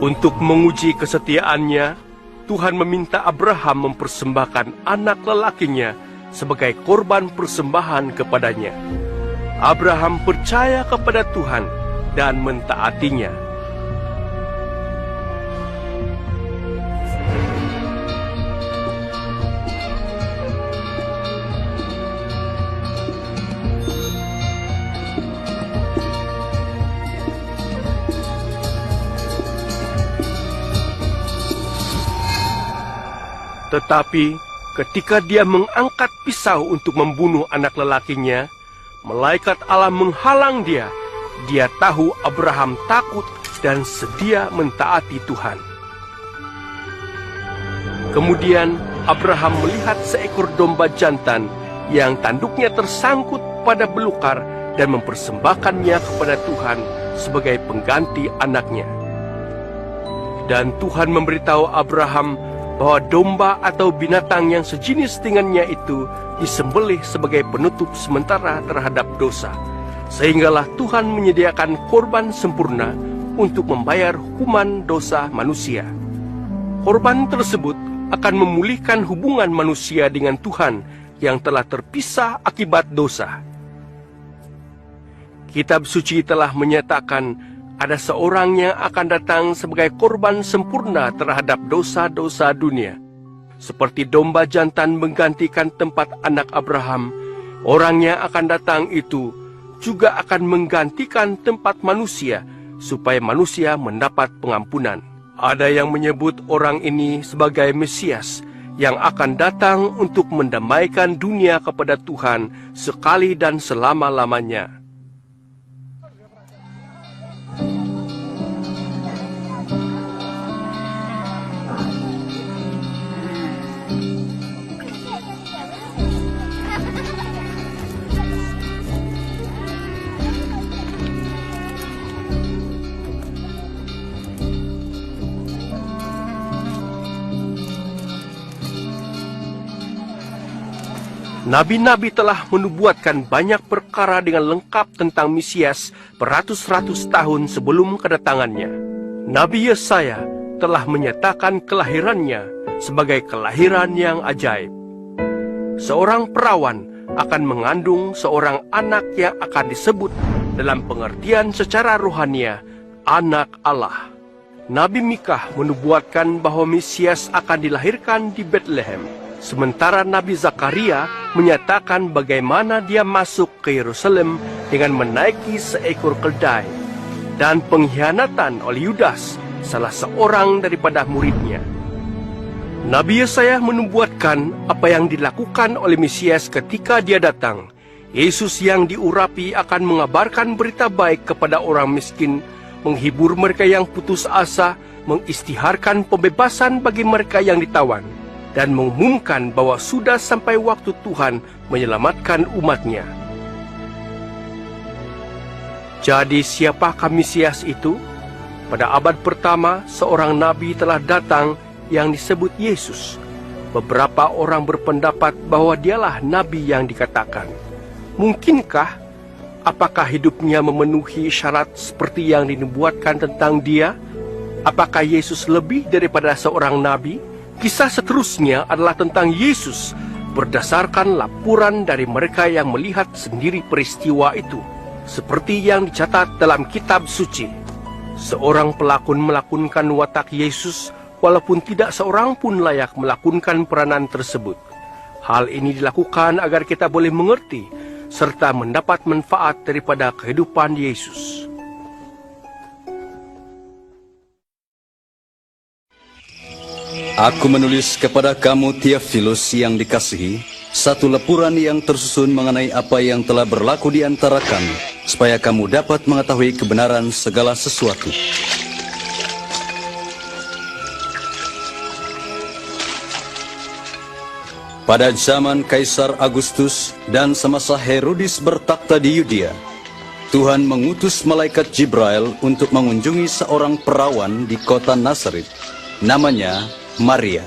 Untuk menguji kesetiaannya, Tuhan meminta Abraham mempersembahkan anak lelakinya sebagai korban persembahan kepadanya. Abraham percaya kepada Tuhan dan mentaatinya. Tetapi ketika dia mengangkat pisau untuk membunuh anak lelakinya, malaikat Allah menghalang dia. Dia tahu Abraham takut dan sedia mentaati Tuhan. Kemudian Abraham melihat seekor domba jantan yang tanduknya tersangkut pada belukar dan mempersembahkannya kepada Tuhan sebagai pengganti anaknya. Dan Tuhan memberitahu Abraham bahwa domba atau binatang yang sejenis dengannya itu disembelih sebagai penutup sementara terhadap dosa. Sehinggalah Tuhan menyediakan korban sempurna untuk membayar hukuman dosa manusia. Korban tersebut akan memulihkan hubungan manusia dengan Tuhan yang telah terpisah akibat dosa. Kitab suci telah menyatakan ada seorang yang akan datang sebagai korban sempurna terhadap dosa-dosa dunia. Seperti domba jantan menggantikan tempat anak Abraham, orang yang akan datang itu juga akan menggantikan tempat manusia, supaya manusia mendapat pengampunan. Ada yang menyebut orang ini sebagai Mesias, yang akan datang untuk mendamaikan dunia kepada Tuhan sekali dan selama-lamanya. Nabi-nabi telah menubuatkan banyak perkara dengan lengkap tentang Mesias beratus-ratus tahun sebelum kedatangannya. Nabi Yesaya telah menyatakan kelahirannya sebagai kelahiran yang ajaib. Seorang perawan akan mengandung seorang anak yang akan disebut dalam pengertian secara rohania, anak Allah. Nabi Mikah menubuatkan bahwa Mesias akan dilahirkan di Bethlehem. Sementara Nabi Zakaria menyatakan bagaimana dia masuk ke Yerusalem dengan menaiki seekor keldai dan pengkhianatan oleh Yudas, salah seorang daripada muridnya. Nabi Yesaya menubuatkan apa yang dilakukan oleh Mesias ketika dia datang. Yesus yang diurapi akan mengabarkan berita baik kepada orang miskin, menghibur mereka yang putus asa, mengistiharkan pembebasan bagi mereka yang ditawan, dan mengumumkan bahwa sudah sampai waktu Tuhan menyelamatkan umatnya. Jadi siapakah Mesias itu? Pada abad pertama, seorang nabi telah datang yang disebut Yesus. Beberapa orang berpendapat bahwa dialah nabi yang dikatakan. Mungkinkah? Apakah hidupnya memenuhi syarat seperti yang dinubuatkan tentang dia? Apakah Yesus lebih daripada seorang nabi? Kisah seterusnya adalah tentang Yesus berdasarkan laporan dari mereka yang melihat sendiri peristiwa itu, seperti yang dicatat dalam kitab suci. Seorang pelakon melakonkan watak Yesus, walaupun tidak seorang pun layak melakonkan peranan tersebut. Hal ini dilakukan agar kita boleh mengerti serta mendapat manfaat daripada kehidupan Yesus. Aku menulis kepada kamu Theophilus yang dikasihi, satu laporan yang tersusun mengenai apa yang telah berlaku di antara kami, supaya kamu dapat mengetahui kebenaran segala sesuatu. Pada zaman Kaisar Agustus dan semasa Herodes bertakhta di Yudea, Tuhan mengutus malaikat Jibril untuk mengunjungi seorang perawan di kota Nazaret, namanya Maria.